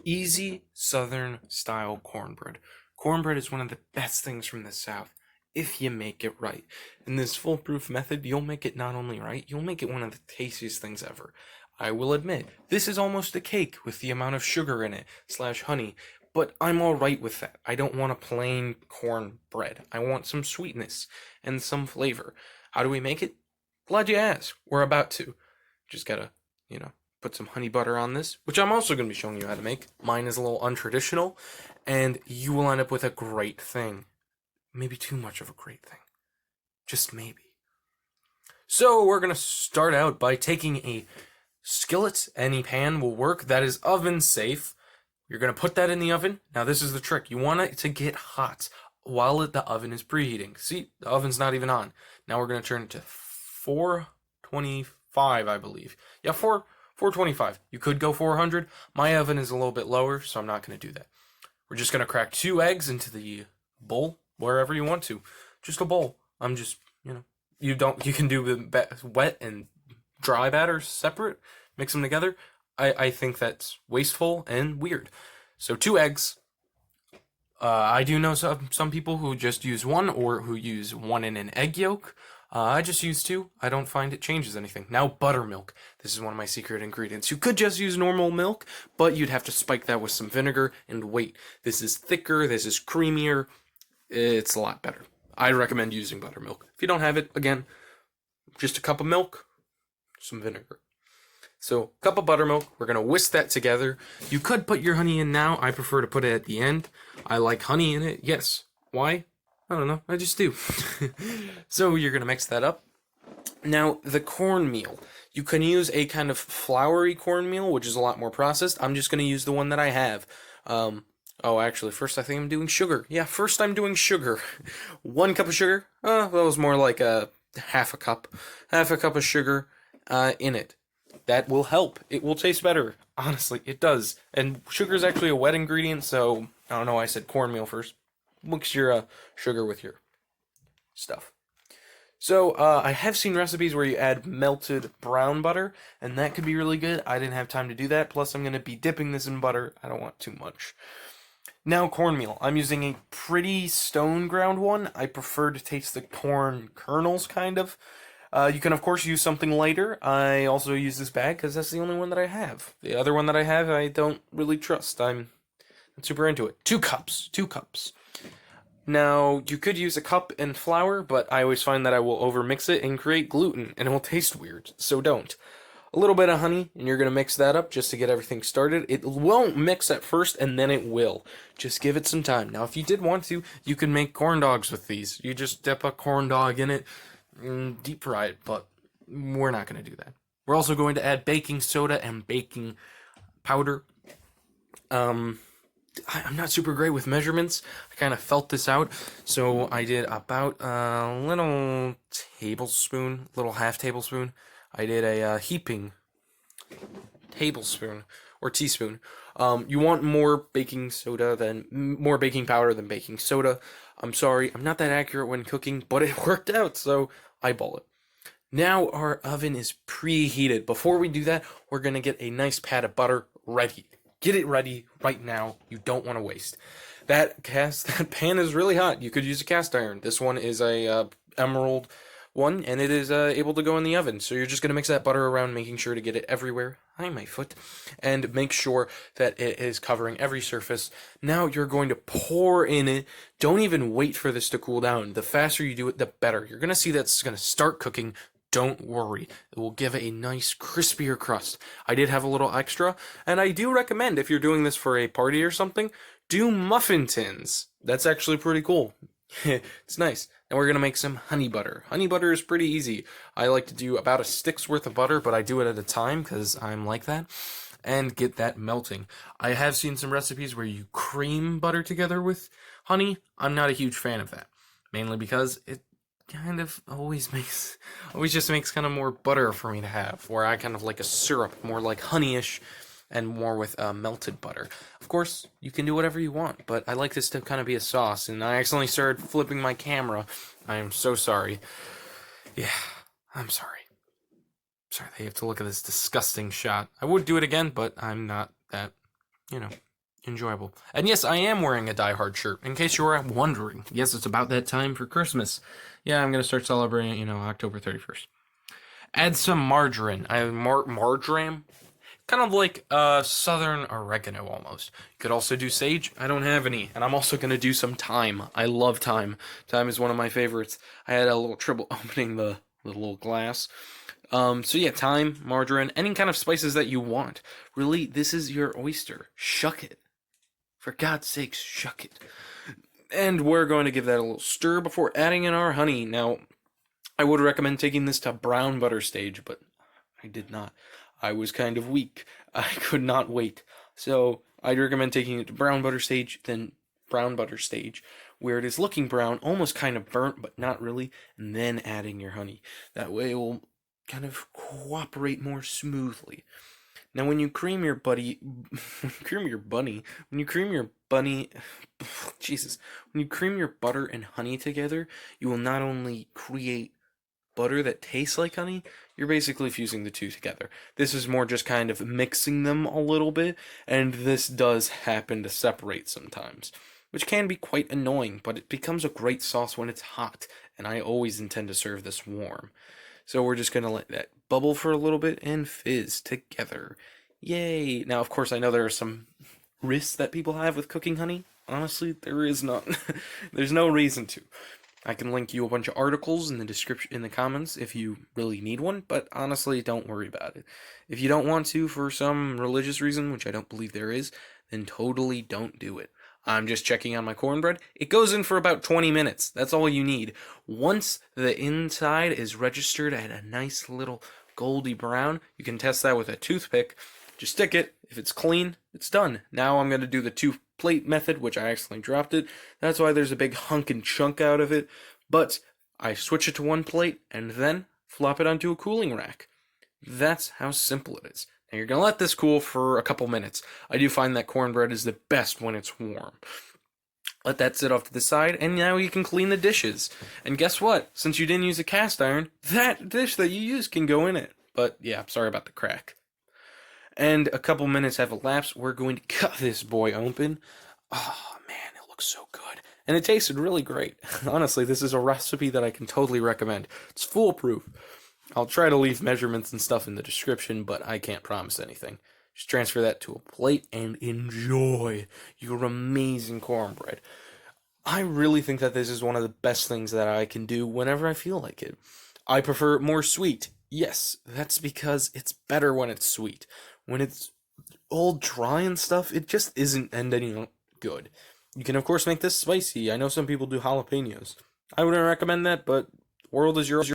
Easy Southern style cornbread. Cornbread is one of the best things from the South if you make it right. In this foolproof method, you'll make it not only right, you'll make it one of the tastiest things ever. I will admit, this is almost a cake with the amount of sugar in it, slash honey, but I'm alright with that. I don't want a plain cornbread. I want some sweetness and some flavor. How do we make it? Glad you asked. We're about to. Just gotta, put some honey butter on this, which I'm also going to be showing you how to make. Mine is a little untraditional, and you will end up with a great thing. Maybe too much of a great thing. Just maybe. So we're going to start out by taking a skillet. Any pan will work. That is oven safe. You're going to put that in the oven. Now this is the trick. You want it to get hot while the oven is preheating. See, the oven's not even on. Now we're going to turn it to 425, I believe. Yeah, 425. You could go 400. My oven is a little bit lower, so I'm not going to do that. We're just going to crack 2 eggs into the bowl, wherever you want to. Just a bowl. I'm just, you can do the wet and dry batter separate, mix them together. I think that's wasteful and weird. So 2 eggs. I do know some people who just use 1 or who use 1 in an egg yolk. I just use 2. I don't find it changes anything. Now, buttermilk. This is one of my secret ingredients. You could just use normal milk, but you'd have to spike that with some vinegar and wait. This is thicker. This is creamier. It's a lot better. I recommend using buttermilk. If you don't have it, again, just a cup of milk, some vinegar. So, cup of buttermilk. We're going to whisk that together. You could put your honey in now. I prefer to put it at the end. I like honey in it. Yes. Why? I don't know. I just do. So you're going to mix that up. Now, the cornmeal. You can use a kind of floury cornmeal, which is a lot more processed. I'm just going to use the one that I have. Actually, first I think I'm doing sugar. Yeah, first I'm doing sugar. 1 cup of sugar. That was more like a half a cup. Half a cup of sugar in it. That will help. It will taste better. Honestly, it does. And sugar is actually a wet ingredient, so I don't know why I said cornmeal first. Mix your sugar with your stuff. So, I have seen recipes where you add melted brown butter, and that could be really good. I didn't have time to do that, plus I'm going to be dipping this in butter. I don't want too much. Now, cornmeal. I'm using a pretty stone ground one. I prefer to taste the corn kernels, kind of. You can, of course, use something lighter. I also use this bag because that's the only one that I have. The other one that I have, I don't really trust. I'm not super into it. 2 cups. 2 cups. Now, you could use a cup and flour, but I always find that I will overmix it and create gluten, and it will taste weird, so don't. A little bit of honey, and you're going to mix that up just to get everything started. It won't mix at first, and then it will. Just give it some time. Now, if you did want to, you can make corn dogs with these. You just dip a corn dog in it and deep fry it, but we're not going to do that. We're also going to add baking soda and baking powder. I'm not super great with measurements. I kind of felt this out, so I did about a little tablespoon, little half tablespoon. I did a heaping tablespoon or teaspoon. You want more baking powder than baking soda. I'm sorry, I'm not that accurate when cooking, but it worked out, so eyeball it. Now our oven is preheated. Before we do that, we're gonna get a nice pat of butter ready. Get it ready right now. You don't want to waste. That pan is really hot. You could use a cast iron. This one is a emerald one, and it is able to go in the oven. So you're just going to mix that butter around, making sure to get it everywhere. Hi, my foot. And make sure that it is covering every surface. Now you're going to pour in it. Don't even wait for this to cool down. The faster you do it, the better. You're going to see that's going to start cooking. Don't worry, it will give it a nice crispier crust. I did have a little extra, and I do recommend if you're doing this for a party or something, do muffin tins. That's actually pretty cool. It's nice. And we're going to make some honey butter. Honey butter is pretty easy. I like to do about a stick's worth of butter, but I do it at a time because I'm like that. And get that melting. I have seen some recipes where you cream butter together with honey. I'm not a huge fan of that. Mainly because it kind of always just makes kind of more butter for me to have, where I kind of like a syrup, more like honeyish, and more with melted butter. Of course, you can do whatever you want, but I like this to kind of be a sauce, and I accidentally started flipping my camera. I am so sorry. Yeah, I'm sorry. Sorry, they have to look at this disgusting shot. I would do it again, but I'm not that enjoyable. And yes, I am wearing a Die Hard shirt, in case you were wondering. Yes, it's about that time for Christmas. Yeah, I'm going to start celebrating, October 31st. Add some margarine. Marjoram? Kind of like southern oregano almost. You could also do sage. I don't have any. And I'm also going to do some thyme. I love thyme. Thyme is one of my favorites. I had a little trouble opening the little glass. So yeah, thyme, margarine, any kind of spices that you want. Really, this is your oyster. Shuck it. For God's sakes, shuck it. And we're going to give that a little stir before adding in our honey. Now, I would recommend taking this to brown butter stage, but I did not. I was kind of weak. I could not wait. So I'd recommend taking it to brown butter stage, then brown butter stage, where it is looking brown, almost kind of burnt, but not really, and then adding your honey. That way it will kind of cooperate more smoothly. Now, when you cream your bunny, Jesus, when you cream your butter and honey together, you will not only create butter that tastes like honey, you're basically fusing the two together. This is more just kind of mixing them a little bit, and this does happen to separate sometimes, which can be quite annoying, but it becomes a great sauce when it's hot, and I always intend to serve this warm. So we're just going to let that bubble for a little bit and fizz together. Yay! Now, of course, I know there are some risks that people have with cooking honey. Honestly, there is none. There's no reason to. I can link you a bunch of articles in the description, in the comments, if you really need one, but honestly, don't worry about it. If you don't want to for some religious reason, which I don't believe there is, then totally don't do it. I'm just checking on my cornbread. It goes in for about 20 minutes. That's all you need. Once the inside is registered at a nice little goldy brown, you can test that with a toothpick. Just stick it. If it's clean, it's done. Now I'm going to do the two-plate method, which I accidentally dropped it. That's why there's a big hunk and chunk out of it. But I switch it to one plate and then flop it onto a cooling rack. That's how simple it is. Now you're going to let this cool for a couple minutes. I do find that cornbread is the best when it's warm. Let that sit off to the side, and now you can clean the dishes. And guess what? Since you didn't use a cast iron, that dish that you used can go in it. But yeah, sorry about the crack. And a couple minutes have elapsed. We're going to cut this boy open. Oh man, it looks so good. And it tasted really great. Honestly, this is a recipe that I can totally recommend. It's foolproof. I'll try to leave measurements and stuff in the description, but I can't promise anything. Just transfer that to a plate and enjoy your amazing cornbread. I really think that this is one of the best things that I can do whenever I feel like it. I prefer it more sweet. Yes, that's because it's better when it's sweet. When it's all dry and stuff, it just isn't ending good. You can, of course, make this spicy. I know some people do jalapenos. I wouldn't recommend that, but the world is yours.